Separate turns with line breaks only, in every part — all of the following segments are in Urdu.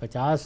50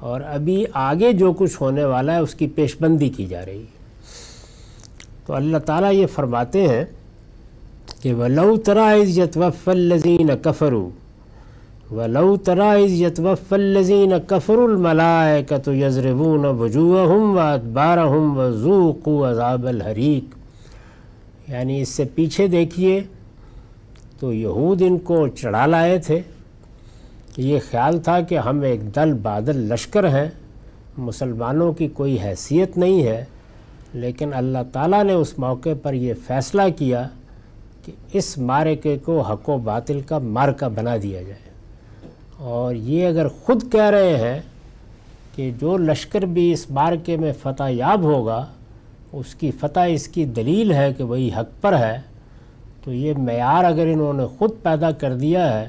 اور ابھی آگے جو کچھ ہونے والا ہے اس کی پیشبندی کی جا رہی ہے۔ تو اللہ تعالیٰ یہ فرماتے ہیں کہ وَلَوْ تَرَىٰ إِذْ يَتَوَفَّى الَّذِينَ كَفَرُوا وَلَوْ تَرَىٰ إِذْ يَتَوَفَّى الَّذِينَ كَفَرُوا الْمَلَائِكَةُ يَضْرِبُونَ وُجُوهَهُمْ وَأَدْبَارَهُمْ وَذُوقُوا عَذَابَ الْحَرِيقِ، یعنی اس سے پیچھے دیکھیے تو یہود ان کو چڑھا لائے تھے، یہ خیال تھا کہ ہم ایک دل بادل لشکر ہیں، مسلمانوں کی کوئی حیثیت نہیں ہے، لیکن اللہ تعالیٰ نے اس موقع پر یہ فیصلہ کیا کہ اس معرکے کو حق و باطل کا معرکہ بنا دیا جائے۔ اور یہ اگر خود کہہ رہے ہیں کہ جو لشکر بھی اس معرکے میں فتح یاب ہوگا اس کی فتح اس کی دلیل ہے کہ وہی حق پر ہے، تو یہ معیار اگر انہوں نے خود پیدا کر دیا ہے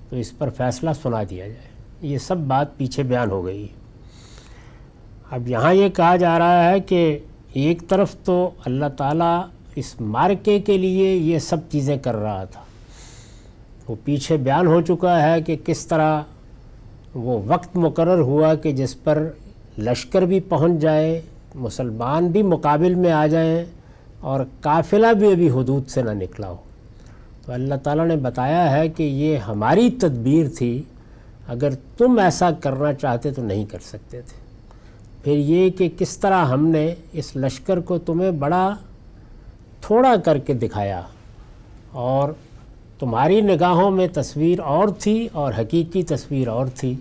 تو اس پر فیصلہ سنا دیا جائے۔ یہ سب بات پیچھے بیان ہو گئی۔ اب یہاں یہ کہا جا رہا ہے کہ ایک طرف تو اللہ تعالیٰ اس معرکے کے لیے یہ سب چیزیں کر رہا تھا، وہ پیچھے بیان ہو چکا ہے کہ کس طرح وہ وقت مقرر ہوا کہ جس پر لشکر بھی پہنچ جائے، مسلمان بھی مقابل میں آ جائیں اور قافلہ بھی ابھی حدود سے نہ نکلا ہو۔ تو اللہ تعالیٰ نے بتایا ہے کہ یہ ہماری تدبیر تھی، اگر تم ایسا کرنا چاہتے تو نہیں کر سکتے تھے۔ پھر یہ کہ کس طرح ہم نے اس لشکر کو تمہیں بڑا تھوڑا کر کے دکھایا، اور تمہاری نگاہوں میں تصویر اور تھی اور حقیقی تصویر اور تھی۔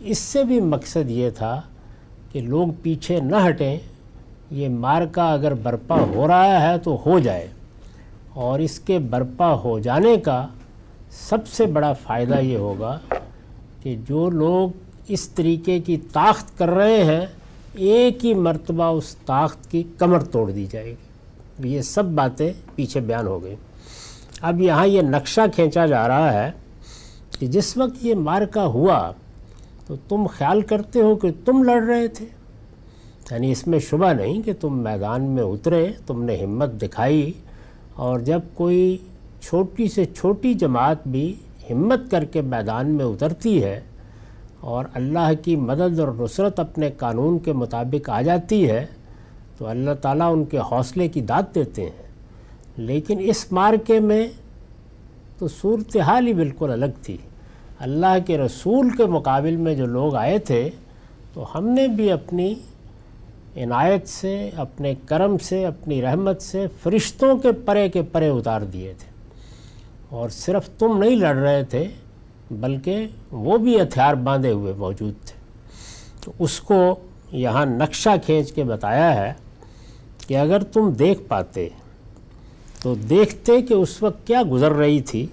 اس سے بھی مقصد یہ تھا کہ لوگ پیچھے نہ ہٹیں، یہ معرکہ اگر برپا ہو رہا ہے تو ہو جائے، اور اس کے برپا ہو جانے کا سب سے بڑا فائدہ یہ ہوگا کہ جو لوگ اس طریقے کی طاقت کر رہے ہیں ایک ہی مرتبہ اس طاقت کی کمر توڑ دی جائے گی۔ یہ سب باتیں پیچھے بیان ہو گئی۔ اب یہاں یہ نقشہ کھینچا جا رہا ہے کہ جس وقت یہ معرکہ ہوا تو تم خیال کرتے ہو کہ تم لڑ رہے تھے، یعنی اس میں شبہ نہیں کہ تم میدان میں اترے، تم نے ہمت دکھائی، اور جب کوئی چھوٹی سے چھوٹی جماعت بھی ہمت کر کے میدان میں اترتی ہے اور اللہ کی مدد اور نصرت اپنے قانون کے مطابق آ جاتی ہے تو اللہ تعالیٰ ان کے حوصلے کی داد دیتے ہیں۔ لیکن اس معرکے میں تو صورتحال ہی بالکل الگ تھی۔ اللہ کے رسول کے مقابل میں جو لوگ آئے تھے تو ہم نے بھی اپنی عنایت سے، اپنے کرم سے، اپنی رحمت سے فرشتوں کے پرے اتار دیے تھے، اور صرف تم نہیں لڑ رہے تھے بلکہ وہ بھی ہتھیار باندھے ہوئے موجود تھے۔ تو اس کو یہاں نقشہ کھینچ کے بتایا ہے کہ اگر تم دیکھ پاتے تو دیکھتے کہ اس وقت کیا گزر رہی تھی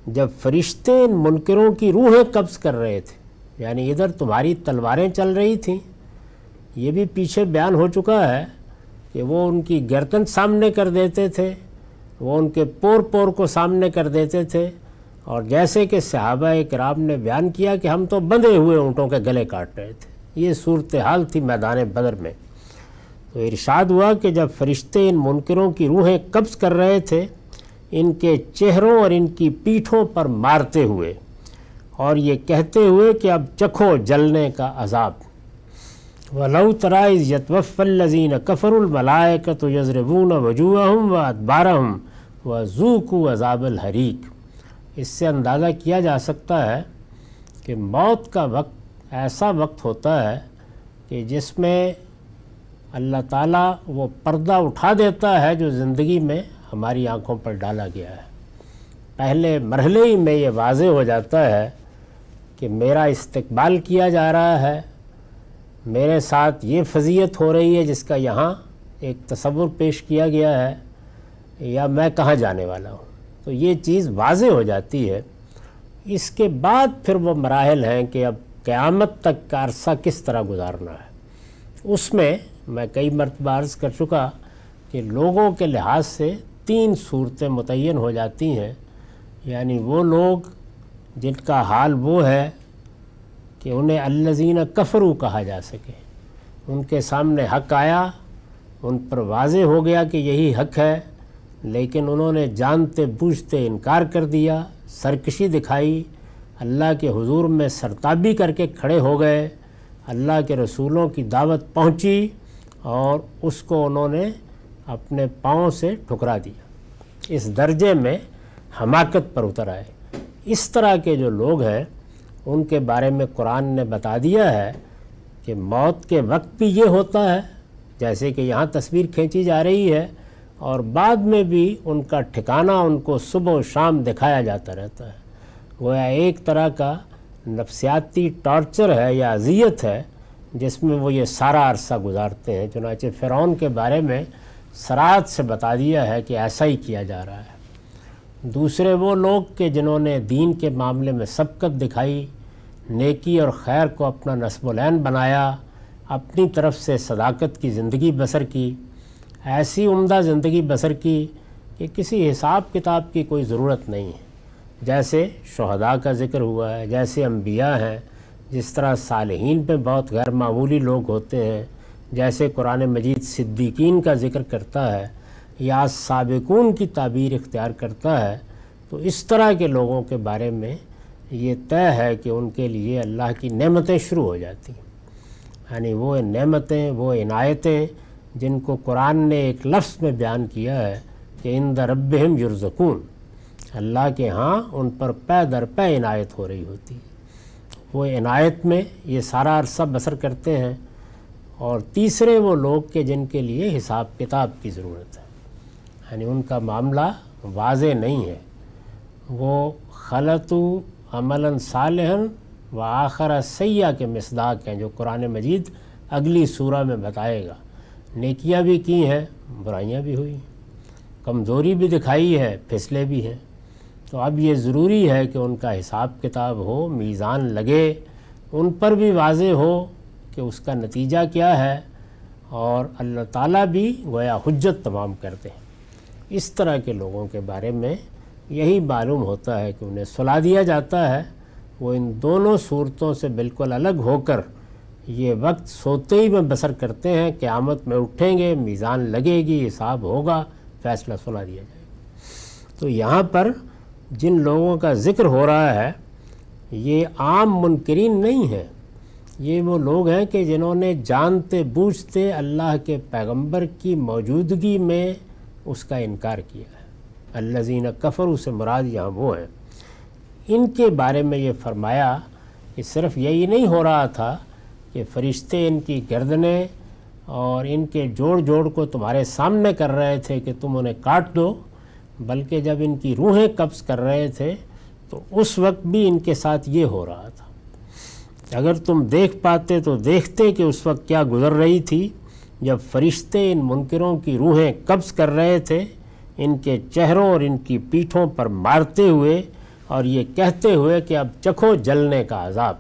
جب فرشتے ان منکروں کی روحیں قبض کر رہے تھے، یعنی ادھر تمہاری تلواریں چل رہی تھیں، یہ بھی پیچھے بیان ہو چکا ہے کہ وہ ان کی گردن سامنے کر دیتے تھے، وہ ان کے پور کو سامنے کر دیتے تھے، اور جیسے کہ صحابہ کرام نے بیان کیا کہ ہم تو بندھے ہوئے اونٹوں کے گلے کاٹ رہے تھے۔ یہ صورتحال تھی میدان بدر میں۔ تو ارشاد ہوا کہ جب فرشتے ان منکروں کی روحیں قبض کر رہے تھے، ان کے چہروں اور ان کی پیٹھوں پر مارتے ہوئے، اور یہ کہتے ہوئے کہ اب چکھو جلنے کا عذاب۔ وَلَوْ تَرَىٰ إِذْ يَتَوَفَّى الَّذِينَ كَفَرُوا الْمَلَائِكَةُ يَضْرِبُونَ وُجُوهَهُمْ وَأَدْبَارَهُمْ وَذُوقُوا عَذَابَ الْحَرِيقِ۔ اس سے اندازہ کیا جا سکتا ہے کہ موت کا وقت ایسا وقت ہوتا ہے کہ جس میں اللہ تعالیٰ وہ پردہ اٹھا دیتا ہے جو زندگی میں ہماری آنکھوں پر ڈالا گیا ہے۔ پہلے مرحلے ہی میں یہ واضح ہو جاتا ہے کہ میرا استقبال کیا جا رہا ہے، میرے ساتھ یہ فضیلت ہو رہی ہے جس کا یہاں ایک تصور پیش کیا گیا ہے، یا میں کہاں جانے والا ہوں۔ تو یہ چیز واضح ہو جاتی ہے۔ اس کے بعد پھر وہ مراحل ہیں کہ اب قیامت تک کا عرصہ کس طرح گزارنا ہے۔ اس میں کئی مرتبہ عرض کر چکا کہ لوگوں کے لحاظ سے 3 صورتیں متعین ہو جاتی ہیں، یعنی وہ لوگ جن کا حال وہ ہے کہ انہیں الذین کفروا کہا جا سکے، ان کے سامنے حق آیا، ان پر واضح ہو گیا کہ یہی حق ہے، لیکن انہوں نے جانتے بوجھتے انکار کر دیا، سرکشی دکھائی، اللہ کے حضور میں سرتابی کر کے کھڑے ہو گئے، اللہ کے رسولوں کی دعوت پہنچی اور اس کو انہوں نے اپنے پاؤں سے ٹھکرا دیا، اس درجے میں حماقت پر اتر آئے۔ اس طرح کے جو لوگ ہیں ان کے بارے میں قرآن نے بتا دیا ہے کہ موت کے وقت بھی یہ ہوتا ہے، جیسے کہ یہاں تصویر کھینچی جا رہی ہے، اور بعد میں بھی ان کا ٹھکانہ ان کو صبح و شام دکھایا جاتا رہتا ہے۔ گویا ایک طرح کا نفسیاتی ٹارچر ہے یا اذیت ہے جس میں وہ یہ سارا عرصہ گزارتے ہیں۔ چنانچہ فرعون کے بارے میں صراحت سے بتا دیا ہے کہ ایسا ہی کیا جا رہا ہے۔ دوسرے وہ لوگ کہ جنہوں نے دین کے معاملے میں سبقت دکھائی، نیکی اور خیر کو اپنا نصب العین بنایا، اپنی طرف سے صداقت کی زندگی بسر کی، ایسی عمدہ زندگی بسر کی کہ کسی حساب کتاب کی کوئی ضرورت نہیں ہے، جیسے شہداء کا ذکر ہوا ہے، جیسے انبیاء ہیں، جس طرح صالحین پہ بہت غیر معمولی لوگ ہوتے ہیں، جیسے قرآن مجید صدیقین کا ذکر کرتا ہے یا سابقون کی تعبیر اختیار کرتا ہے، تو اس طرح کے لوگوں کے بارے میں یہ طے ہے کہ ان کے لیے اللہ کی نعمتیں شروع ہو جاتی ہیں۔ یعنی وہ نعمتیں، وہ عنایتیں جن کو قرآن نے ایک لفظ میں بیان کیا ہے کہ عند ربہم یرزقون، اللہ کے ہاں ان پر پے در پے عنایت ہو رہی ہوتی ہے، وہ عنایت میں یہ سارا عرصہ بسر کرتے ہیں۔ اور تیسرے وہ لوگ کہ جن کے لیے حساب کتاب کی ضرورت ہے، یعنی ان کا معاملہ واضح نہیں ہے، وہ خلطوا عملا صالحا و آخر سیئا کے مصداق ہیں جو قرآن مجید اگلی سورہ میں بتائے گا۔ نیکیاں بھی کی ہیں، برائیاں بھی ہوئی، کمزوری بھی دکھائی ہے، پھسلے بھی ہیں۔ تو اب یہ ضروری ہے کہ ان کا حساب کتاب ہو، میزان لگے، ان پر بھی واضح ہو کہ اس کا نتیجہ کیا ہے، اور اللہ تعالیٰ بھی گویا حجت تمام کرتے ہیں۔ اس طرح کے لوگوں کے بارے میں یہی معلوم ہوتا ہے کہ انہیں سلا دیا جاتا ہے، وہ ان دونوں صورتوں سے بالکل الگ ہو کر یہ وقت سوتے ہی میں بسر کرتے ہیں، قیامت میں اٹھیں گے، میزان لگے گی، حساب ہوگا، فیصلہ سنا دیا جائے گا۔ تو یہاں پر جن لوگوں کا ذکر ہو رہا ہے یہ عام منکرین نہیں ہیں، یہ وہ لوگ ہیں کہ جنہوں نے جانتے بوجھتے اللہ کے پیغمبر کی موجودگی میں اس کا انکار کیا ہے۔ الذین کفروا سے مراد یہاں وہ ہیں۔ ان کے بارے میں یہ فرمایا کہ صرف یہی نہیں ہو رہا تھا کہ فرشتے ان کی گردنیں اور ان کے جوڑ جوڑ کو تمہارے سامنے کر رہے تھے کہ تم انہیں کاٹ دو، بلکہ جب ان کی روحیں قبض کر رہے تھے تو اس وقت بھی ان کے ساتھ یہ ہو رہا تھا۔ اگر تم دیکھ پاتے تو دیکھتے کہ اس وقت کیا گزر رہی تھی جب فرشتے ان منکروں کی روحیں قبض کر رہے تھے، ان کے چہروں اور ان کی پیٹھوں پر مارتے ہوئے اور یہ کہتے ہوئے کہ اب چکھو جلنے کا عذاب۔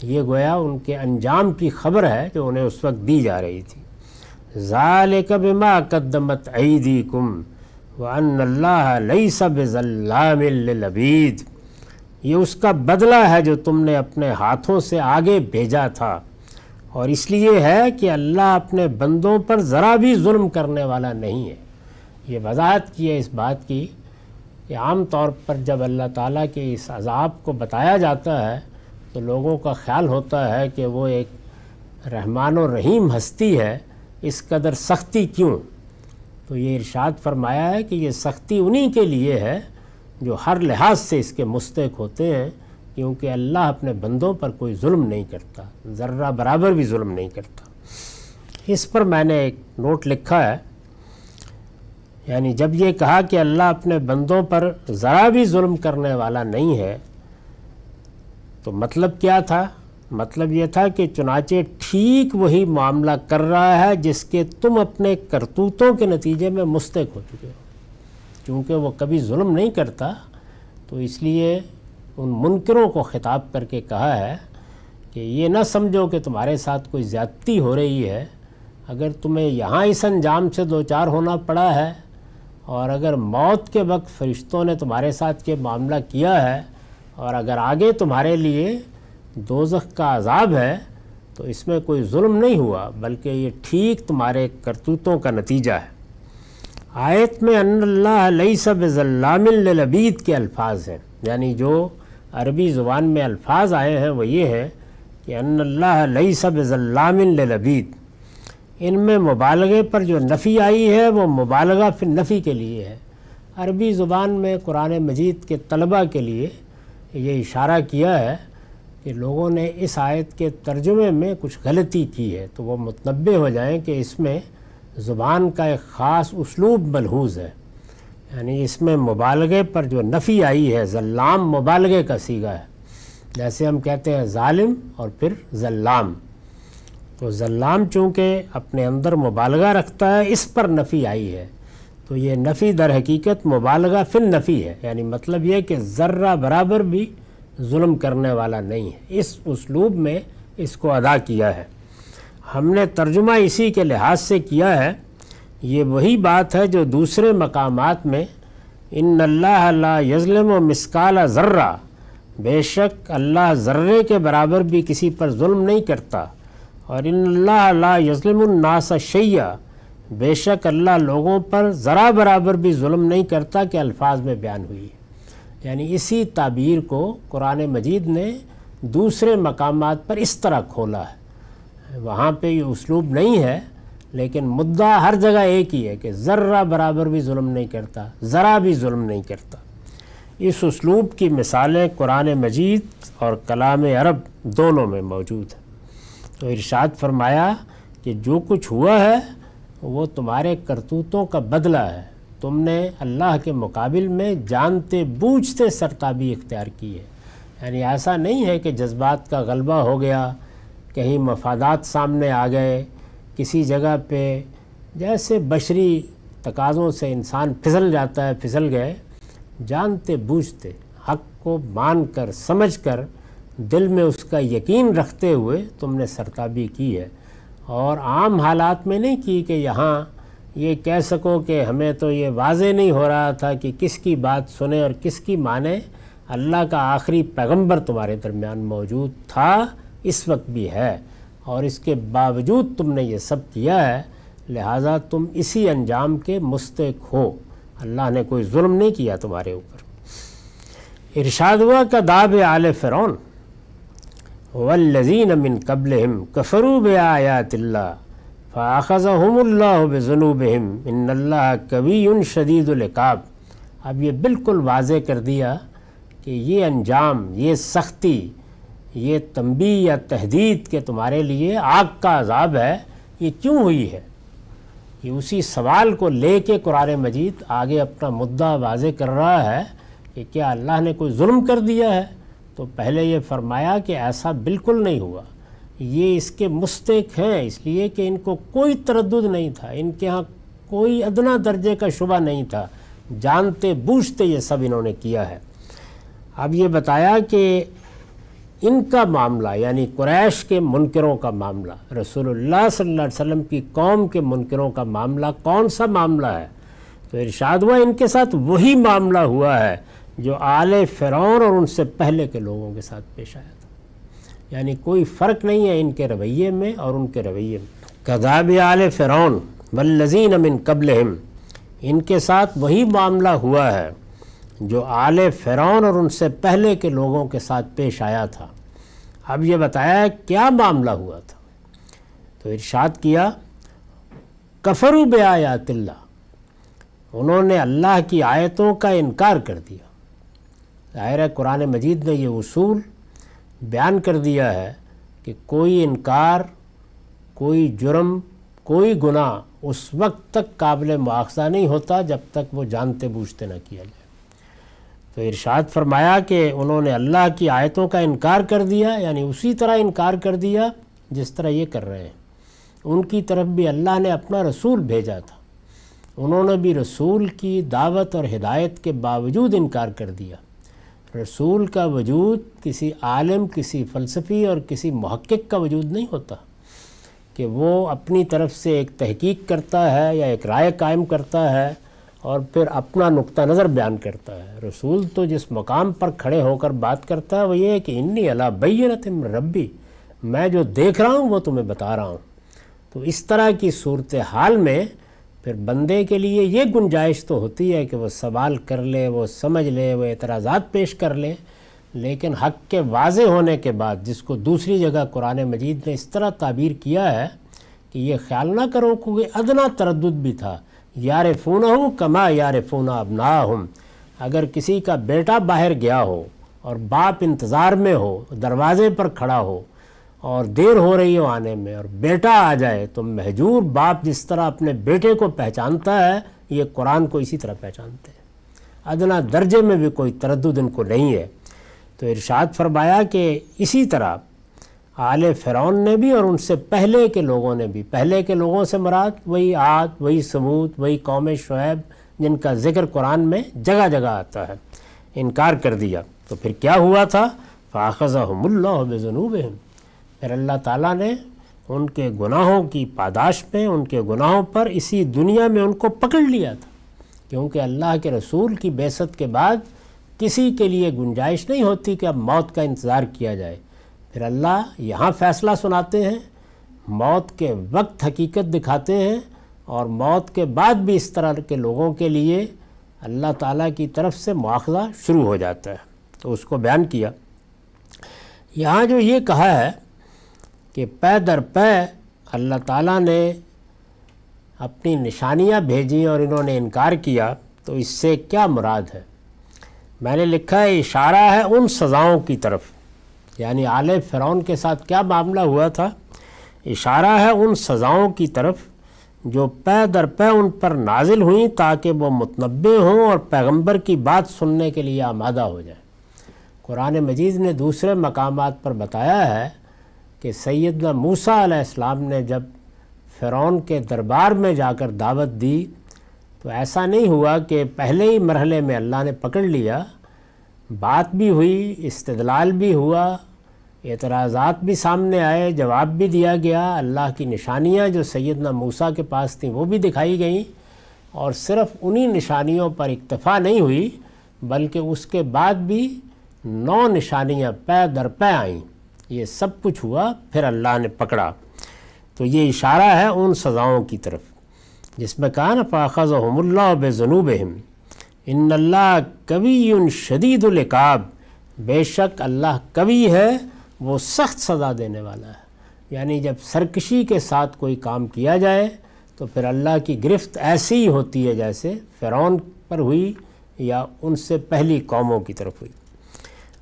یہ گویا ان کے انجام کی خبر ہے جو انہیں اس وقت دی جا رہی تھی۔ ذالک بما قدمت ایدیکم وان اللہ لیس بظلام للعبید، یہ اس کا بدلہ ہے جو تم نے اپنے ہاتھوں سے آگے بھیجا تھا، اور اس لیے ہے کہ اللہ اپنے بندوں پر ذرا بھی ظلم کرنے والا نہیں ہے۔ یہ وضاحت کی ہے اس بات کی کہ عام طور پر جب اللہ تعالیٰ کے اس عذاب کو بتایا جاتا ہے تو لوگوں کا خیال ہوتا ہے کہ وہ ایک رحمان و رحیم ہستی ہے، اس قدر سختی کیوں؟ تو یہ ارشاد فرمایا ہے کہ یہ سختی انہی کے لیے ہے جو ہر لحاظ سے اس کے مستحق ہوتے ہیں، کیونکہ اللہ اپنے بندوں پر کوئی ظلم نہیں کرتا، ذرہ برابر بھی ظلم نہیں کرتا۔ اس پر میں نے ایک نوٹ لکھا ہے، یعنی جب یہ کہا کہ اللہ اپنے بندوں پر ذرا بھی ظلم کرنے والا نہیں ہے تو مطلب کیا تھا؟ مطلب یہ تھا کہ چنانچہ ٹھیک وہی معاملہ کر رہا ہے جس کے تم اپنے کرتوتوں کے نتیجے میں مستحق ہو چکے ہو۔ چونکہ وہ کبھی ظلم نہیں کرتا تو اس لیے ان منکروں کو خطاب کر کے کہا ہے کہ یہ نہ سمجھو کہ تمہارے ساتھ کوئی زیادتی ہو رہی ہے، اگر تمہیں یہاں اس انجام سے دوچار ہونا پڑا ہے، اور اگر موت کے وقت فرشتوں نے تمہارے ساتھ یہ معاملہ کیا ہے، اور اگر آگے تمہارے لیے دوزخ کا عذاب ہے، تو اس میں کوئی ظلم نہیں ہوا، بلکہ یہ ٹھیک تمہارے کرتوتوں کا نتیجہ ہے۔ آیت میں ان اللہ لیس بظلام للعبید کے الفاظ ہیں، یعنی جو عربی زبان میں الفاظ آئے ہیں وہ یہ ہیں کہ ان اللہ لیس بظلام للعبید، ان میں مبالغے پر جو نفی آئی ہے وہ مبالغہ فی النفی کے لیے ہے۔ عربی زبان میں قرآن مجید کے طلبہ کے لیے یہ اشارہ کیا ہے کہ لوگوں نے اس آیت کے ترجمے میں کچھ غلطی کی ہے، تو وہ متنبہ ہو جائیں کہ اس میں زبان کا ایک خاص اسلوب ملحوظ ہے، یعنی اس میں مبالغے پر جو نفی آئی ہے، ظلام مبالغے کا صیغہ ہے، جیسے ہم کہتے ہیں ظالم اور پھر ظلام، تو ظلام چونکہ اپنے اندر مبالغہ رکھتا ہے، اس پر نفی آئی ہے، تو یہ نفی در حقیقت مبالغہ فی النفی ہے، یعنی مطلب یہ کہ ذرہ برابر بھی ظلم کرنے والا نہیں ہے، اس اسلوب میں اس کو ادا کیا ہے۔ ہم نے ترجمہ اسی کے لحاظ سے کیا ہے، یہ وہی بات ہے جو دوسرے مقامات میں ان اللہ لا یظلم مثقال ذرہ، بے شک اللہ ذرے کے برابر بھی کسی پر ظلم نہیں کرتا، اور ان اللہ لا یظلم الناس شیئا، بے شک اللہ لوگوں پر ذرا برابر بھی ظلم نہیں کرتا کے الفاظ میں بیان ہوئی ہے۔ یعنی اسی تعبیر کو قرآن مجید نے دوسرے مقامات پر اس طرح کھولا ہے، وہاں پہ یہ اسلوب نہیں ہے، لیکن مدعا ہر جگہ ایک ہی ہے کہ ذرہ برابر بھی ظلم نہیں کرتا، ذرا بھی ظلم نہیں کرتا۔ اس اسلوب کی مثالیں قرآن مجید اور کلام عرب دونوں میں موجود ہیں۔ تو ارشاد فرمایا کہ جو کچھ ہوا ہے وہ تمہارے کرتوتوں کا بدلہ ہے، تم نے اللہ کے مقابل میں جانتے بوجھتے سرتابی اختیار کی ہے، یعنی ایسا نہیں ہے کہ جذبات کا غلبہ ہو گیا، کہیں مفادات سامنے آ گئے، کسی جگہ پہ جیسے بشری تقاضوں سے انسان پھسل جاتا ہے، پھسل گئے، جانتے بوجھتے حق کو مان کر سمجھ کر دل میں اس کا یقین رکھتے ہوئے تم نے سرتابی کی ہے، اور عام حالات میں نہیں کی کہ یہاں یہ کہہ سکو کہ ہمیں تو یہ واضح نہیں ہو رہا تھا کہ کس کی بات سنیں اور کس کی مانیں، اللہ کا آخری پیغمبر تمہارے درمیان موجود تھا، اس وقت بھی ہے، اور اس کے باوجود تم نے یہ سب کیا ہے، لہٰذا تم اسی انجام کے مستحق ہو، اللہ نے کوئی ظلم نہیں کیا تمہارے اوپر۔ ارشاد ہوا کداب آل فرعون والذین من قبلہم کفروا بآیات اللہ فأخذہم اللہ بذنوبہم ان اللہ قوی شدید العقاب۔ اب یہ بالکل واضح کر دیا کہ یہ انجام، یہ سختی، یہ تنبیہ یا تہدید کہ تمہارے لیے آگ کا عذاب ہے، یہ کیوں ہوئی ہے؟ یہ اسی سوال کو لے کے قرآن مجید آگے اپنا مدعا واضح کر رہا ہے کہ کیا اللہ نے کوئی ظلم کر دیا ہے؟ تو پہلے یہ فرمایا کہ ایسا بالکل نہیں ہوا، یہ اس کے مستحق ہیں، اس لیے کہ ان کو کوئی تردد نہیں تھا، ان کے ہاں کوئی ادنا درجے کا شبہ نہیں تھا، جانتے بوجھتے یہ سب انہوں نے کیا ہے۔ اب یہ بتایا کہ ان کا معاملہ یعنی قریش کے منکروں کا معاملہ، رسول اللہ صلی اللہ علیہ وسلم کی قوم کے منکروں کا معاملہ کون سا معاملہ ہے؟ تو ارشاد ہوا ان کے ساتھ وہی معاملہ ہوا ہے جو آل فرعون اور ان سے پہلے کے لوگوں کے ساتھ پیش آیا تھا، یعنی کوئی فرق نہیں ہے ان کے رویے میں اور ان کے رویے میں۔ کذاب آل فرعون والذین من قبلہم، ان کے ساتھ وہی معاملہ ہوا ہے جو آل فرعون اور ان سے پہلے کے لوگوں کے ساتھ پیش آیا تھا۔ اب یہ بتایا کیا معاملہ ہوا تھا، تو ارشاد کیا کفروا بآیات اللہ، انہوں نے اللہ کی آیتوں کا انکار کر دیا۔ ظاہر ہے قرآن مجید نے یہ اصول بیان کر دیا ہے کہ کوئی انکار، کوئی جرم، کوئی گناہ اس وقت تک قابل مواخذہ نہیں ہوتا جب تک وہ جانتے بوجھتے نہ کیا جائے۔ تو ارشاد فرمایا کہ انہوں نے اللہ کی آیتوں کا انکار کر دیا، یعنی اسی طرح انکار کر دیا جس طرح یہ کر رہے ہیں۔ ان کی طرف بھی اللہ نے اپنا رسول بھیجا تھا، انہوں نے بھی رسول کی دعوت اور ہدایت کے باوجود انکار کر دیا۔ رسول کا وجود کسی عالم، کسی فلسفی اور کسی محقق کا وجود نہیں ہوتا کہ وہ اپنی طرف سے ایک تحقیق کرتا ہے یا ایک رائے قائم کرتا ہے اور پھر اپنا نقطہ نظر بیان کرتا ہے۔ رسول تو جس مقام پر کھڑے ہو کر بات کرتا ہے وہ یہ ہے کہ انی علی بینۃ من ربی، میں جو دیکھ رہا ہوں وہ تمہیں بتا رہا ہوں۔ تو اس طرح کی صورتحال میں پھر بندے کے لیے یہ گنجائش تو ہوتی ہے کہ وہ سوال کر لے، وہ سمجھ لے، وہ اعتراضات پیش کر لے، لیکن حق کے واضح ہونے کے بعد جس کو دوسری جگہ قرآن مجید نے اس طرح تعبیر کیا ہے کہ یہ خیال نہ کرو کہ ادنا تردد بھی تھا، یعرفونہ کما یعرفون ابناہم، اگر کسی کا بیٹا باہر گیا ہو اور باپ انتظار میں ہو، دروازے پر کھڑا ہو اور دیر ہو رہی ہو آنے میں، اور بیٹا آ جائے تو مہجور باپ جس طرح اپنے بیٹے کو پہچانتا ہے یہ قرآن کو اسی طرح پہچانتے ہیں، ادنا درجے میں بھی کوئی تردد ان کو نہیں ہے۔ تو ارشاد فرمایا کہ اسی طرح آل فرعون نے بھی اور ان سے پہلے کے لوگوں نے بھی، پہلے کے لوگوں سے مراد وہی عاد، وہی سمود، وہی قوم شعیب جن کا ذکر قرآن میں جگہ جگہ آتا ہے، انکار کر دیا۔ تو پھر کیا ہوا تھا؟ فَأَخَذَهُمُ اللَّهُ بِذُنُوبِهِمْ، پھر اللہ تعالیٰ نے ان کے گناہوں کی پاداش میں، ان کے گناہوں پر اسی دنیا میں ان کو پکڑ لیا تھا، کیونکہ اللہ کے رسول کی بعثت کے بعد کسی کے لیے گنجائش نہیں ہوتی کہ اب موت کا انتظار کیا جائے۔ پھر اللہ یہاں فیصلہ سناتے ہیں، موت کے وقت حقیقت دکھاتے ہیں، اور موت کے بعد بھی اس طرح کے لوگوں کے لیے اللہ تعالیٰ کی طرف سے مواخذہ شروع ہو جاتا ہے۔ تو اس کو بیان کیا۔ یہاں جو یہ کہا ہے کہ پے در پے اللہ تعالیٰ نے اپنی نشانیاں بھیجیں اور انہوں نے انکار کیا، تو اس سے کیا مراد ہے؟ میں نے لکھا ہے اشارہ ہے ان سزاؤں کی طرف، یعنی آل فرعون کے ساتھ کیا معاملہ ہوا تھا، اشارہ ہے ان سزاؤں کی طرف جو پے در پے ان پر نازل ہوئیں تاکہ وہ متنبع ہوں اور پیغمبر کی بات سننے کے لیے آمادہ ہو جائیں۔ قرآن مجید نے دوسرے مقامات پر بتایا ہے کہ سیدنا موسیٰ علیہ السلام نے جب فرعون کے دربار میں جا کر دعوت دی تو ایسا نہیں ہوا کہ پہلے ہی مرحلے میں اللہ نے پکڑ لیا، بات بھی ہوئی، استدلال بھی ہوا، اعتراضات بھی سامنے آئے، جواب بھی دیا گیا، اللہ کی نشانیاں جو سیدنا موسیٰ کے پاس تھیں وہ بھی دکھائی گئیں، اور صرف انہی نشانیوں پر اکتفا نہیں ہوئی بلکہ اس کے بعد بھی 9 نشانیاں پے در پے آئیں۔ یہ سب کچھ ہوا، پھر اللہ نے پکڑا۔ تو یہ اشارہ ہے ان سزاؤں کی طرف جس میں کہا نا فَأَخَذَهُمُ اللَّهُ بِذُنُوبِهِمْ إِنَّ اللَّهَ قَوِيٌّ شَدِيدُ الْعِقَابِ، بے شک اللہ قوی ہے، وہ سخت سزا دینے والا ہے۔ یعنی جب سرکشی کے ساتھ کوئی کام کیا جائے تو پھر اللہ کی گرفت ایسی ہی ہوتی ہے جیسے فرعون پر ہوئی یا ان سے پہلی قوموں کی طرف ہوئی۔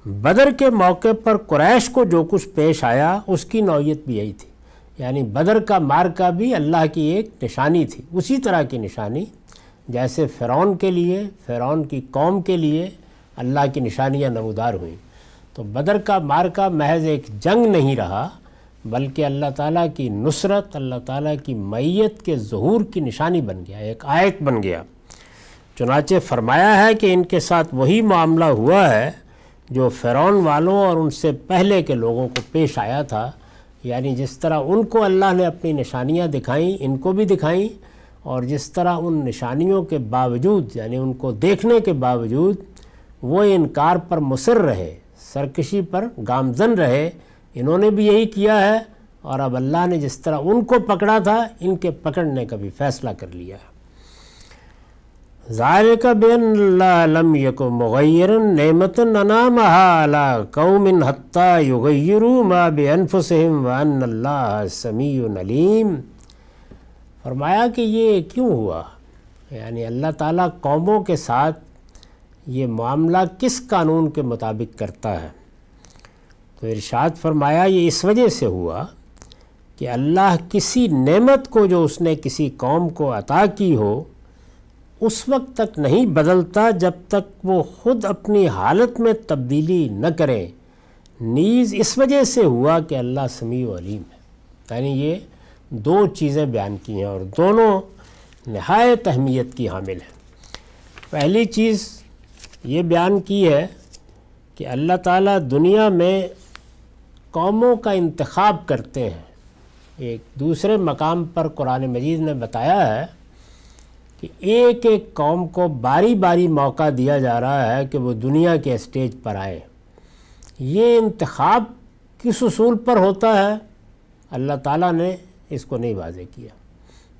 بدر کے موقع پر قریش کو جو کچھ پیش آیا اس کی نوعیت بھی یہی تھی، یعنی بدر کا مارکہ بھی اللہ کی ایک نشانی تھی، اسی طرح کی نشانی جیسے فرعون کے لیے، فرعون کی قوم کے لیے اللہ کی نشانیاں نمودار ہوئیں۔ تو بدر کا مارکہ محض ایک جنگ نہیں رہا بلکہ اللہ تعالیٰ کی نصرت، اللہ تعالیٰ کی معیت کے ظہور کی نشانی بن گیا، ایک آیت بن گیا۔ چنانچہ فرمایا ہے کہ ان کے ساتھ وہی معاملہ ہوا ہے جو فرعون والوں اور ان سے پہلے کے لوگوں کو پیش آیا تھا، یعنی جس طرح ان کو اللہ نے اپنی نشانیاں دکھائیں ان کو بھی دکھائیں، اور جس طرح ان نشانیوں کے باوجود یعنی ان کو دیکھنے کے باوجود وہ انکار پر مصر رہے، سرکشی پر گامزن رہے، انہوں نے بھی یہی کیا ہے، اور اب اللہ نے جس طرح ان کو پکڑا تھا ان کے پکڑنے کا بھی فیصلہ کر لیا ہے۔ ذالک بان اللہ لم یک مغیرا نعمت انعمها علی قوم حتی یغیروا ما بانفسهم وان اللہ سمیع علیم۔ فرمایا کہ یہ کیوں ہوا، یعنی اللہ تعالیٰ قوموں کے ساتھ یہ معاملہ کس قانون کے مطابق کرتا ہے؟ تو ارشاد فرمایا یہ اس وجہ سے ہوا کہ اللہ کسی نعمت کو جو اس نے کسی قوم کو عطا کی ہو اس وقت تک نہیں بدلتا جب تک وہ خود اپنی حالت میں تبدیلی نہ کریں، نیز اس وجہ سے ہوا کہ اللہ سمیع و علیم ہے۔ یعنی یہ 2 چیزیں بیان کی ہیں اور دونوں نہایت اہمیت کی حامل ہیں۔ پہلی چیز یہ بیان کی ہے کہ اللہ تعالیٰ دنیا میں قوموں کا انتخاب کرتے ہیں۔ ایک دوسرے مقام پر قرآن مجید نے بتایا ہے کہ ایک ایک قوم کو باری باری موقع دیا جا رہا ہے کہ وہ دنیا کے اسٹیج پر آئے۔ یہ انتخاب کس اصول پر ہوتا ہے اللہ تعالیٰ نے اس کو نہیں واضح کیا۔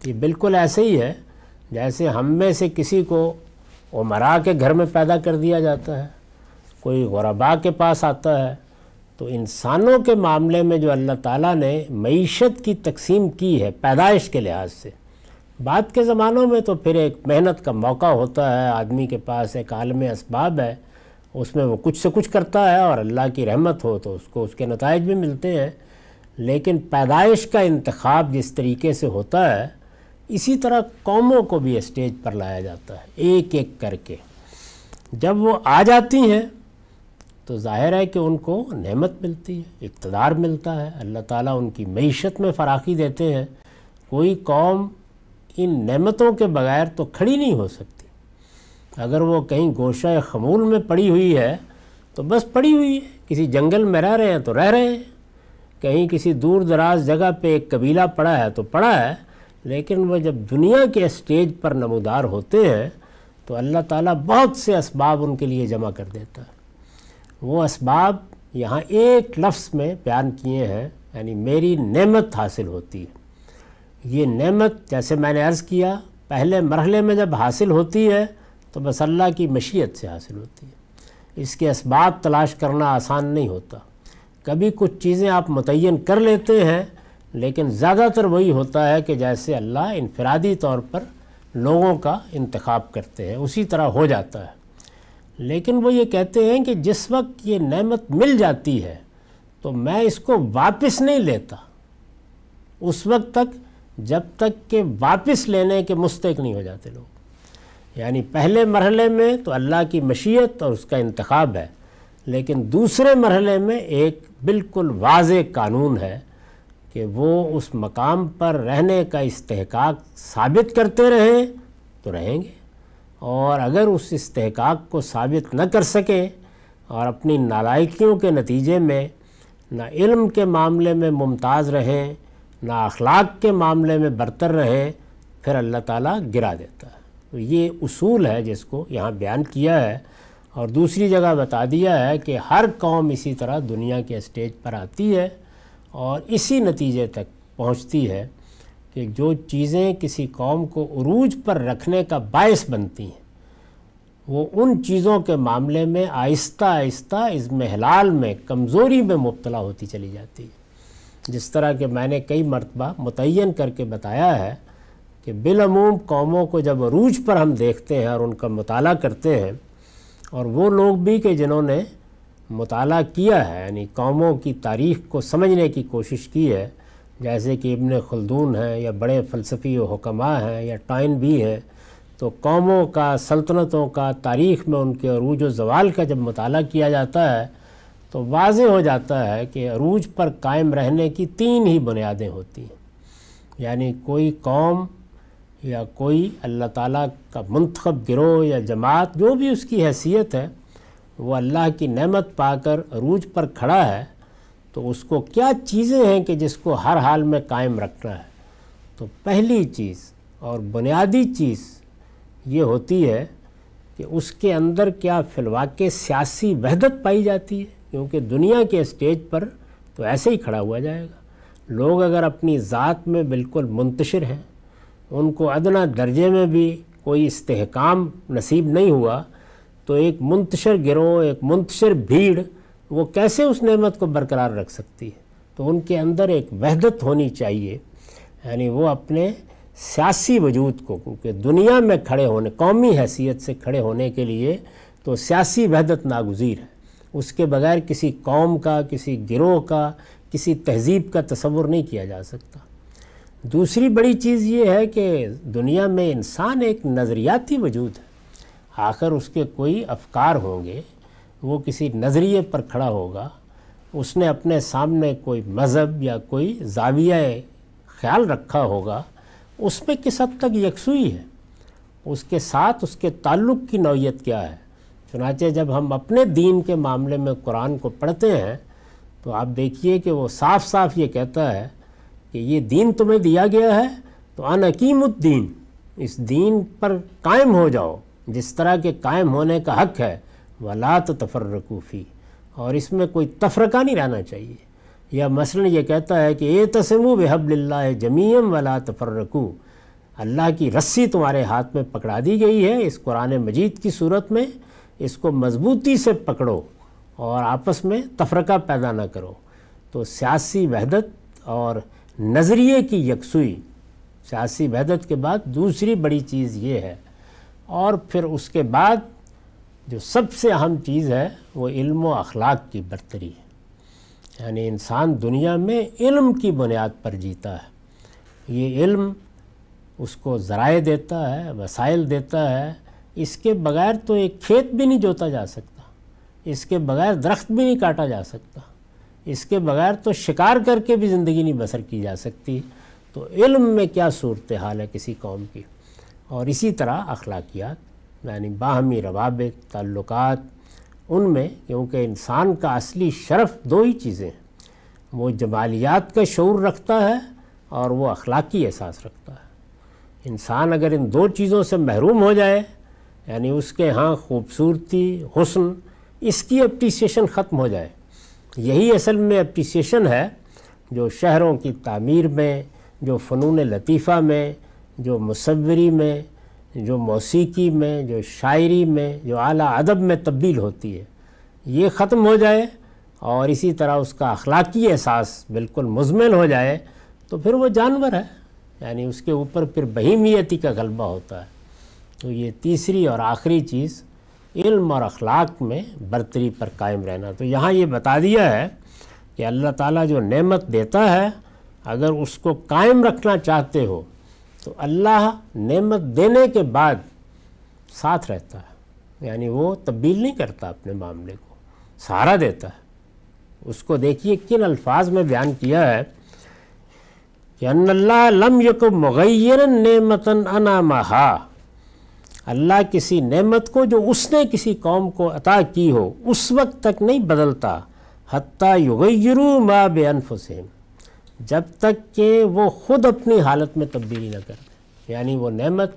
یہ بالکل ایسے ہی ہے جیسے ہم میں سے کسی کو عمرا کے گھر میں پیدا کر دیا جاتا ہے، کوئی غربا کے پاس آتا ہے۔ تو انسانوں کے معاملے میں جو اللہ تعالیٰ نے معیشت کی تقسیم کی ہے پیدائش کے لحاظ سے، بعد کے زمانوں میں تو پھر ایک محنت کا موقع ہوتا ہے، آدمی کے پاس ایک عالم اسباب ہے، اس میں وہ کچھ سے کچھ کرتا ہے اور اللہ کی رحمت ہو تو اس کو اس کے نتائج بھی ملتے ہیں۔ لیکن پیدائش کا انتخاب جس طریقے سے ہوتا ہے، اسی طرح قوموں کو بھی اسٹیج پر لایا جاتا ہے ایک ایک کر کے۔ جب وہ آ جاتی ہیں تو ظاہر ہے کہ ان کو نعمت ملتی ہے، اقتدار ملتا ہے، اللہ تعالیٰ ان کی معیشت میں فراخی دیتے ہیں۔ کوئی قوم ان نعمتوں کے بغیر تو کھڑی نہیں ہو سکتی۔ اگر وہ کہیں گوشہ خمول میں پڑی ہوئی ہے تو بس پڑی ہوئی ہے، کسی جنگل میں رہ رہے ہیں تو رہ رہے ہیں، کہیں کسی دور دراز جگہ پہ ایک قبیلہ پڑا ہے تو پڑا ہے، لیکن وہ جب دنیا کے اسٹیج پر نمودار ہوتے ہیں تو اللہ تعالیٰ بہت سے اسباب ان کے لیے جمع کر دیتا ہے۔ وہ اسباب یہاں ایک لفظ میں بیان کیے ہیں، یعنی میری نعمت حاصل ہوتی ہے۔ یہ نعمت جیسے میں نے عرض کیا پہلے مرحلے میں جب حاصل ہوتی ہے تو بس اللہ کی مشیت سے حاصل ہوتی ہے، اس کے اسباب تلاش کرنا آسان نہیں ہوتا۔ کبھی کچھ چیزیں آپ متعین کر لیتے ہیں، لیکن زیادہ تر وہی ہوتا ہے کہ جیسے اللہ انفرادی طور پر لوگوں کا انتخاب کرتے ہیں اسی طرح ہو جاتا ہے۔ لیکن وہ یہ کہتے ہیں کہ جس وقت یہ نعمت مل جاتی ہے تو میں اس کو واپس نہیں لیتا اس وقت تک جب تک کہ واپس لینے کے مستحق نہیں ہو جاتے لوگ۔ یعنی پہلے مرحلے میں تو اللہ کی مشیت اور اس کا انتخاب ہے، لیکن دوسرے مرحلے میں ایک بالکل واضح قانون ہے کہ وہ اس مقام پر رہنے کا استحقاق ثابت کرتے رہیں تو رہیں گے، اور اگر اس استحقاق کو ثابت نہ کر سکیں اور اپنی نالائکیوں کے نتیجے میں نہ علم کے معاملے میں ممتاز رہیں نہ اخلاق کے معاملے میں برتر رہیں، پھر اللہ تعالیٰ گرا دیتا ہے۔ تو یہ اصول ہے جس کو یہاں بیان کیا ہے، اور دوسری جگہ بتا دیا ہے کہ ہر قوم اسی طرح دنیا کے اسٹیج پر آتی ہے اور اسی نتیجے تک پہنچتی ہے کہ جو چیزیں کسی قوم کو عروج پر رکھنے کا باعث بنتی ہیں وہ ان چیزوں کے معاملے میں آہستہ آہستہ اضمحلال میں کمزوری میں مبتلا ہوتی چلی جاتی ہے۔ جس طرح کہ میں نے کئی مرتبہ متعین کر کے بتایا ہے کہ بالعموم قوموں کو جب عروج پر ہم دیکھتے ہیں اور ان کا مطالعہ کرتے ہیں، اور وہ لوگ بھی کہ جنہوں نے مطالعہ کیا ہے، یعنی قوموں کی تاریخ کو سمجھنے کی کوشش کی ہے، جیسے کہ ابن خلدون ہیں یا بڑے فلسفی و حکماء ہیں یا ٹائن بھی ہیں، تو قوموں کا، سلطنتوں کا، تاریخ میں ان کے عروج و زوال کا جب مطالعہ کیا جاتا ہے تو واضح ہو جاتا ہے کہ عروج پر قائم رہنے کی تین ہی بنیادیں ہوتی ہیں۔ یعنی کوئی قوم یا کوئی اللہ تعالیٰ کا منتخب گروہ یا جماعت جو بھی اس کی حیثیت ہے، وہ اللہ کی نعمت پا کر عروج پر کھڑا ہے تو اس کو کیا چیزیں ہیں کہ جس کو ہر حال میں قائم رکھنا ہے۔ تو پہلی چیز اور بنیادی چیز یہ ہوتی ہے کہ اس کے اندر کیا فی الواقع سیاسی وحدت پائی جاتی ہے، کیونکہ دنیا کے اسٹیج پر تو ایسے ہی کھڑا ہوا جائے گا۔ لوگ اگر اپنی ذات میں بالکل منتشر ہیں، ان کو ادنیٰ درجے میں بھی کوئی استحکام نصیب نہیں ہوا، تو ایک منتشر گروہ، ایک منتشر بھیڑ وہ کیسے اس نعمت کو برقرار رکھ سکتی ہے؟ تو ان کے اندر ایک وحدت ہونی چاہیے، یعنی وہ اپنے سیاسی وجود کو، کیونکہ دنیا میں کھڑے ہونے، قومی حیثیت سے کھڑے ہونے کے لیے تو سیاسی وحدت ناگزیر ہے۔ اس کے بغیر کسی قوم کا، کسی گروہ کا، کسی تہذیب کا تصور نہیں کیا جا سکتا۔ دوسری بڑی چیز یہ ہے کہ دنیا میں انسان ایک نظریاتی وجود ہے، آخر اس کے کوئی افکار ہوں گے، وہ کسی نظریے پر کھڑا ہوگا، اس نے اپنے سامنے کوئی مذہب یا کوئی زاویہ خیال رکھا ہوگا، اس میں کس حد تک یکسوئی ہے، اس کے ساتھ اس کے تعلق کی نوعیت کیا ہے۔ چنانچہ جب ہم اپنے دین کے معاملے میں قرآن کو پڑھتے ہیں تو آپ دیکھیے کہ وہ صاف صاف یہ کہتا ہے کہ یہ دین تمہیں دیا گیا ہے تو ان اقیم الدین، اس دین پر قائم ہو جاؤ جس طرح کے قائم ہونے کا حق ہے، ولا تتفرقوا فیہ، اور اس میں کوئی تفرقہ نہیں رہنا چاہیے۔ یا مثلا یہ کہتا ہے کہ اعتصموا بحبل اللہ جمیعا ولا تفرقوا، اللہ کی رسی تمہارے ہاتھ میں پکڑا دی گئی ہے اس قرآن مجید کی صورت میں، اس کو مضبوطی سے پکڑو اور آپس میں تفرقہ پیدا نہ کرو، تو سیاسی وحدت اور نظریے کی یکسوئی، سیاسی وحدت کے بعد دوسری بڑی چیز یہ ہے، اور پھر اس کے بعد جو سب سے اہم چیز ہے وہ علم و اخلاق کی برتری ہے۔ یعنی انسان دنیا میں علم کی بنیاد پر جیتا ہے، یہ علم اس کو ذرائع دیتا ہے، وسائل دیتا ہے۔ اس کے بغیر تو ایک کھیت بھی نہیں جوتا جا سکتا، اس کے بغیر درخت بھی نہیں کاٹا جا سکتا، اس کے بغیر تو شکار کر کے بھی زندگی نہیں بسر کی جا سکتی۔ تو علم میں کیا صورتحال ہے کسی قوم کی، اور اسی طرح اخلاقیات، یعنی باہمی روابط، تعلقات، ان میں کیونکہ انسان کا اصلی شرف دو ہی چیزیں ہیں، وہ جمالیات کا شعور رکھتا ہے اور وہ اخلاقی احساس رکھتا ہے۔ انسان اگر ان دو چیزوں سے محروم ہو جائے، یعنی اس کے ہاں خوبصورتی، حسن، اس کی اپریسیشن ختم ہو جائے، یہی اصل میں اپریسیشن ہے جو شہروں کی تعمیر میں، جو فنون لطیفہ میں، جو مصوری میں، جو موسیقی میں، جو شاعری میں، جو اعلیٰ ادب میں تبدیل ہوتی ہے، یہ ختم ہو جائے اور اسی طرح اس کا اخلاقی احساس بالکل مزمل ہو جائے، تو پھر وہ جانور ہے، یعنی اس کے اوپر پھر بہیمیتی کا غلبہ ہوتا ہے۔ تو یہ تیسری اور آخری چیز علم اور اخلاق میں برتری پر قائم رہنا۔ تو یہاں یہ بتا دیا ہے کہ اللہ تعالیٰ جو نعمت دیتا ہے، اگر اس کو قائم رکھنا چاہتے ہو تو اللہ نعمت دینے کے بعد ساتھ رہتا ہے، یعنی وہ تبدیل نہیں کرتا، اپنے معاملے کو سہارا دیتا ہے۔ اس کو دیکھیے کن الفاظ میں بیان کیا ہے کہ ان اللہ لم یک مغیرا نعمتا انعمہا، اللہ کسی نعمت کو جو اس نے کسی قوم کو عطا کی ہو اس وقت تک نہیں بدلتا، حتیٰ یغیروا ما بانفسہم، جب تک کہ وہ خود اپنی حالت میں تبدیلی نہ کر دیں۔ یعنی وہ نعمت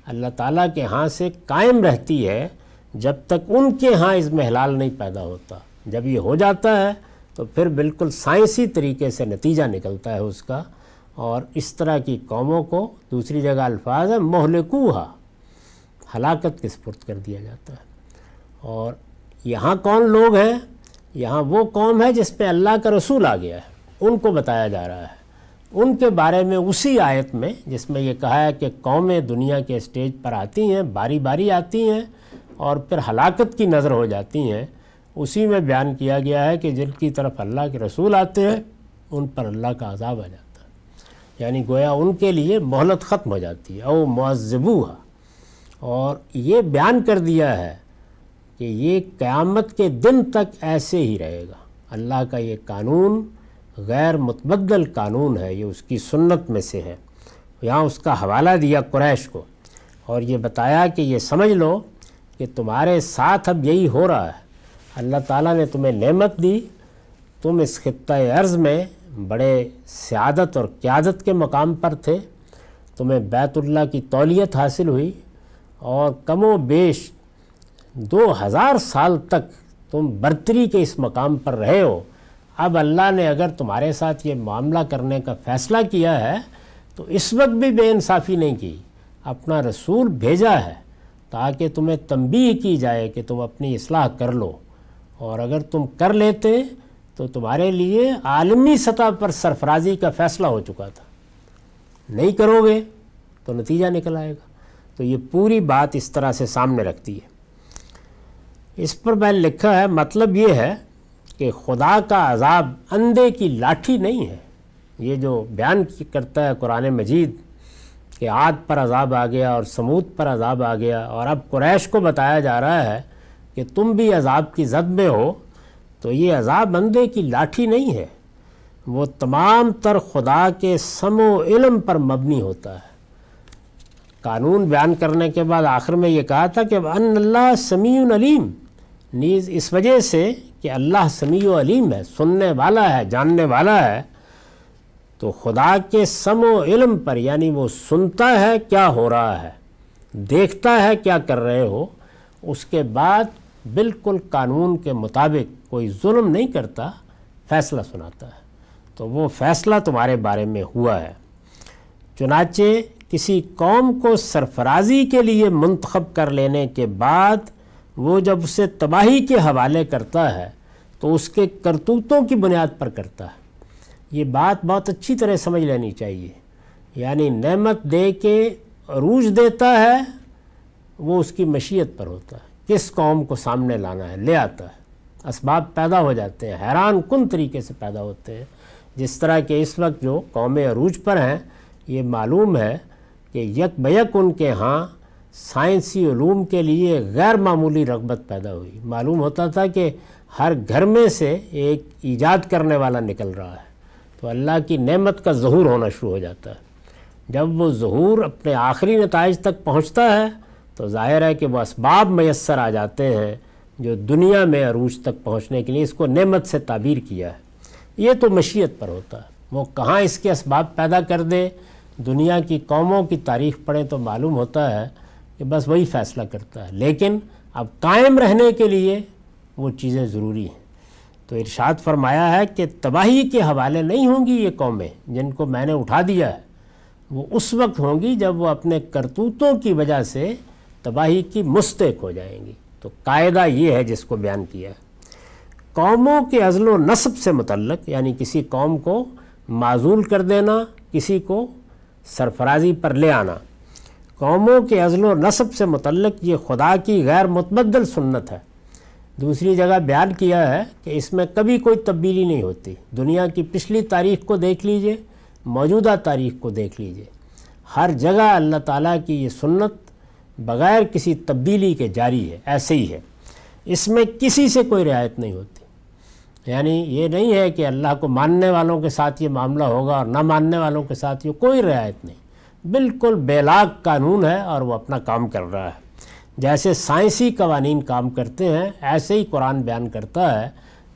اللہ تعالیٰ کے ہاں سے قائم رہتی ہے جب تک ان کے ہاں اس میں ہلال نہیں پیدا ہوتا۔ جب یہ ہو جاتا ہے تو پھر بالکل سائنسی طریقے سے نتیجہ نکلتا ہے اس کا، اور اس طرح کی قوموں کو دوسری جگہ الفاظ ہے مہلکوہا، ہلاکت کے سپرد کر دیا جاتا ہے۔ اور یہاں کون لوگ ہیں؟ یہاں وہ قوم ہے جس پہ اللہ کا رسول آ گیا ہے، ان کو بتایا جا رہا ہے۔ ان کے بارے میں اسی آیت میں جس میں یہ کہا ہے کہ قومیں دنیا کے اسٹیج پر آتی ہیں، باری باری آتی ہیں اور پھر ہلاکت کی نظر ہو جاتی ہیں، اسی میں بیان کیا گیا ہے کہ جن کی طرف اللہ کے رسول آتے ہیں ان پر اللہ کا عذاب آ جاتا ہے، یعنی گویا ان کے لیے مہلت ختم ہو جاتی ہے، او معذبوہا۔ اور یہ بیان کر دیا ہے کہ یہ قیامت کے دن تک ایسے ہی رہے گا۔ اللہ کا یہ قانون غیر متبدل قانون ہے، یہ اس کی سنت میں سے ہے۔ یہاں اس کا حوالہ دیا قریش کو اور یہ بتایا کہ یہ سمجھ لو کہ تمہارے ساتھ اب یہی ہو رہا ہے۔ اللہ تعالیٰ نے تمہیں نعمت دی، تم اس خطہ ارض میں بڑے سعادت اور قیادت کے مقام پر تھے، تمہیں بیت اللہ کی تولیت حاصل ہوئی اور کم و بیش 2000 سال تک تم برتری کے اس مقام پر رہے ہو۔ اب اللہ نے اگر تمہارے ساتھ یہ معاملہ کرنے کا فیصلہ کیا ہے تو اس وقت بھی بے انصافی نہیں کی، اپنا رسول بھیجا ہے تاکہ تمہیں تنبیہ کی جائے کہ تم اپنی اصلاح کر لو، اور اگر تم کر لیتے تو تمہارے لیے عالمی سطح پر سرفرازی کا فیصلہ ہو چکا تھا، نہیں کرو گے تو نتیجہ نکل آئے گا۔ تو یہ پوری بات اس طرح سے سامنے رکھتی ہے۔ اس پر میں لکھا ہے مطلب یہ ہے کہ خدا کا عذاب اندھے کی لاٹھی نہیں ہے۔ یہ جو بیان کرتا ہے قرآن مجید کہ عاد پر عذاب آ گیا اور سمود پر عذاب آ گیا، اور اب قریش کو بتایا جا رہا ہے کہ تم بھی عذاب کی زد میں ہو، تو یہ عذاب اندھے کی لاٹھی نہیں ہے، وہ تمام تر خدا کے سمع و علم پر مبنی ہوتا ہے۔ قانون بیان کرنے کے بعد آخر میں یہ کہا تھا کہ ان اللہ سمیع علیم، نیز اس وجہ سے کہ اللہ سمیع و علیم ہے، سننے والا ہے، جاننے والا ہے، تو خدا کے سمع و علم پر، یعنی وہ سنتا ہے کیا ہو رہا ہے، دیکھتا ہے کیا کر رہے ہو، اس کے بعد بالکل قانون کے مطابق کوئی ظلم نہیں کرتا، فیصلہ سناتا ہے۔ تو وہ فیصلہ تمہارے بارے میں ہوا ہے۔ چنانچہ کسی قوم کو سرفرازی کے لیے منتخب کر لینے کے بعد وہ جب اسے تباہی کے حوالے کرتا ہے تو اس کے کرتوتوں کی بنیاد پر کرتا ہے۔ یہ بات بہت اچھی طرح سمجھ لینی چاہیے، یعنی نعمت دے کے عروج دیتا ہے وہ اس کی مشیت پر ہوتا ہے، کس قوم کو سامنے لانا ہے لے آتا ہے، اسباب پیدا ہو جاتے ہیں، حیران کن طریقے سے پیدا ہوتے ہیں۔ جس طرح کہ اس وقت جو قومیں عروج پر ہیں، یہ معلوم ہے کہ یک بیک ان کے ہاں سائنسی علوم کے لیے غیر معمولی رغبت پیدا ہوئی۔ معلوم ہوتا تھا کہ ہر گھر میں سے ایک ایجاد کرنے والا نکل رہا ہے، تو اللہ کی نعمت کا ظہور ہونا شروع ہو جاتا ہے۔ جب وہ ظہور اپنے آخری نتائج تک پہنچتا ہے تو ظاہر ہے کہ وہ اسباب میسر آ جاتے ہیں جو دنیا میں عروج تک پہنچنے کے لیے، اس کو نعمت سے تعبیر کیا ہے۔ یہ تو مشیت پر ہوتا ہے، وہ کہاں اس کے اسباب پیدا کر دے۔ دنیا کی قوموں کی تاریخ پڑھیں تو معلوم ہوتا ہے کہ بس وہی فیصلہ کرتا ہے، لیکن اب قائم رہنے کے لیے وہ چیزیں ضروری ہیں۔ تو ارشاد فرمایا ہے کہ تباہی کے حوالے نہیں ہوں گی یہ قومیں جن کو میں نے اٹھا دیا ہے، وہ اس وقت ہوں گی جب وہ اپنے کرتوتوں کی وجہ سے تباہی کی مستحق ہو جائیں گی۔ تو قاعدہ یہ ہے جس کو بیان کیا ہے، قوموں کے عزل و نسب سے متعلق، یعنی کسی قوم کو معزول کر دینا، کسی کو سرفرازی پر لے آنا، قوموں کے عزل و نسب سے متعلق یہ خدا کی غیر متبدل سنت ہے۔ دوسری جگہ بیان کیا ہے کہ اس میں کبھی کوئی تبدیلی نہیں ہوتی۔ دنیا کی پچھلی تاریخ کو دیکھ لیجئے، موجودہ تاریخ کو دیکھ لیجئے، ہر جگہ اللہ تعالیٰ کی یہ سنت بغیر کسی تبدیلی کے جاری ہے، ایسے ہی ہے، اس میں کسی سے کوئی رعایت نہیں ہوتی۔ یعنی یہ نہیں ہے کہ اللہ کو ماننے والوں کے ساتھ یہ معاملہ ہوگا اور نہ ماننے والوں کے ساتھ یہ کوئی رعایت نہیں، بالکل بے لاگ قانون ہے اور وہ اپنا کام کر رہا ہے۔ جیسے سائنسی قوانین کام کرتے ہیں، ایسے ہی قرآن بیان کرتا ہے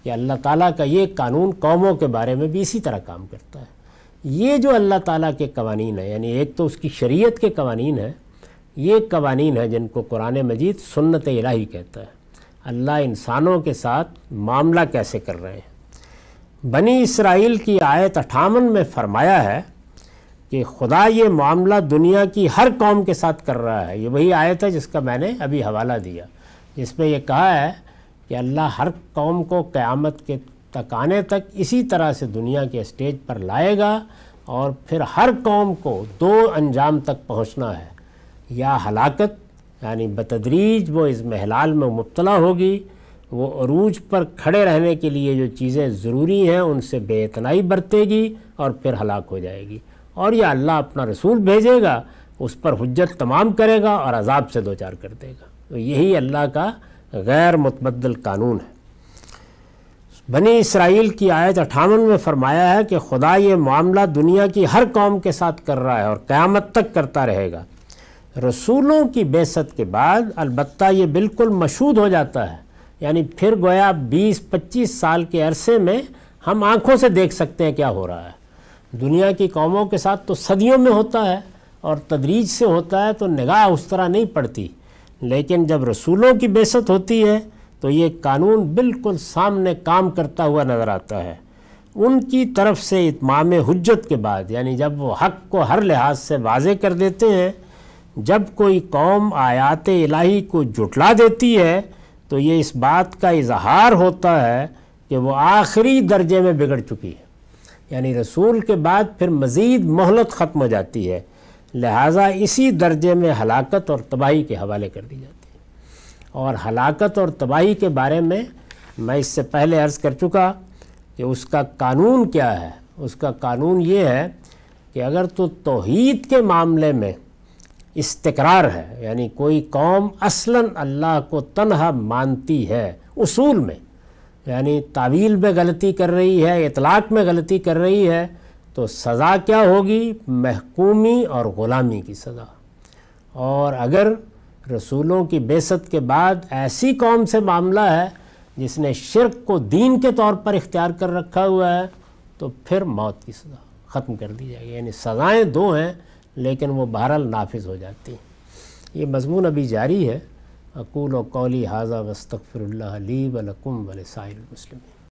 کہ اللہ تعالیٰ کا یہ قانون قوموں کے بارے میں بھی اسی طرح کام کرتا ہے۔ یہ جو اللہ تعالیٰ کے قوانین ہیں، یعنی ایک تو اس کی شریعت کے قوانین ہیں، یہ قوانین ہیں جن کو قرآن مجید سنت الہی کہتا ہے۔ اللہ انسانوں کے ساتھ معاملہ کیسے کر رہے ہیں۔ بنی اسرائیل کی آیت 58 میں فرمایا ہے کہ خدا یہ معاملہ دنیا کی ہر قوم کے ساتھ کر رہا ہے۔ یہ وہی آیت ہے جس کا میں نے ابھی حوالہ دیا، جس میں یہ کہا ہے کہ اللہ ہر قوم کو قیامت کے تک آنے تک اسی طرح سے دنیا کے اسٹیج پر لائے گا، اور پھر ہر قوم کو دو انجام تک پہنچنا ہے، یا ہلاکت یعنی بتدریج وہ اس محلال میں مبتلا ہوگی، وہ عروج پر کھڑے رہنے کے لیے جو چیزیں ضروری ہیں ان سے بے اعتنائی برتے گی اور پھر ہلاک ہو جائے گی، اور یا اللہ اپنا رسول بھیجے گا، اس پر حجت تمام کرے گا اور عذاب سے دوچار کر دے گا۔ تو یہی اللہ کا غیر متبدل قانون ہے۔ بنی اسرائیل کی آیت 58 میں فرمایا ہے کہ خدا یہ معاملہ دنیا کی ہر قوم کے ساتھ کر رہا ہے اور قیامت تک کرتا رہے گا۔ رسولوں کی بعثت کے بعد البتہ یہ بالکل مشہود ہو جاتا ہے، یعنی پھر گویا 20-25 سال کے عرصے میں ہم آنکھوں سے دیکھ سکتے ہیں کیا ہو رہا ہے۔ دنیا کی قوموں کے ساتھ تو صدیوں میں ہوتا ہے اور تدریج سے ہوتا ہے، تو نگاہ اس طرح نہیں پڑتی، لیکن جب رسولوں کی بعثت ہوتی ہے تو یہ قانون بالکل سامنے کام کرتا ہوا نظر آتا ہے۔ ان کی طرف سے اتمام حجت کے بعد، یعنی جب وہ حق کو ہر لحاظ سے واضح کر دیتے ہیں، جب کوئی قوم آیات الہی کو جھٹلا دیتی ہے تو یہ اس بات کا اظہار ہوتا ہے کہ وہ آخری درجے میں بگڑ چکی ہے، یعنی رسول کے بعد پھر مزید مہلت ختم ہو جاتی ہے، لہٰذا اسی درجے میں ہلاکت اور تباہی کے حوالے کر دی جاتی ہے۔ اور ہلاکت اور تباہی کے بارے میں میں اس سے پہلے عرض کر چکا کہ اس کا قانون کیا ہے۔ اس کا قانون یہ ہے کہ اگر تو توحید کے معاملے میں استقرار ہے، یعنی کوئی قوم اصلاً اللہ کو تنہا مانتی ہے اصول میں، یعنی تعویل میں غلطی کر رہی ہے، اطلاق میں غلطی کر رہی ہے، تو سزا کیا ہوگی؟ محکومی اور غلامی کی سزا۔ اور اگر رسولوں کی بعثت کے بعد ایسی قوم سے معاملہ ہے جس نے شرک کو دین کے طور پر اختیار کر رکھا ہوا ہے، تو پھر موت کی سزا ختم کر دی جائے گی۔ یعنی سزائیں دو ہیں لیکن وہ بہرحال نافذ ہو جاتی ہیں۔ یہ مضمون ابھی جاری ہے۔ اقول و قولی ھذا واستغفر اللہ لی ولکم ولسائر المسلمین۔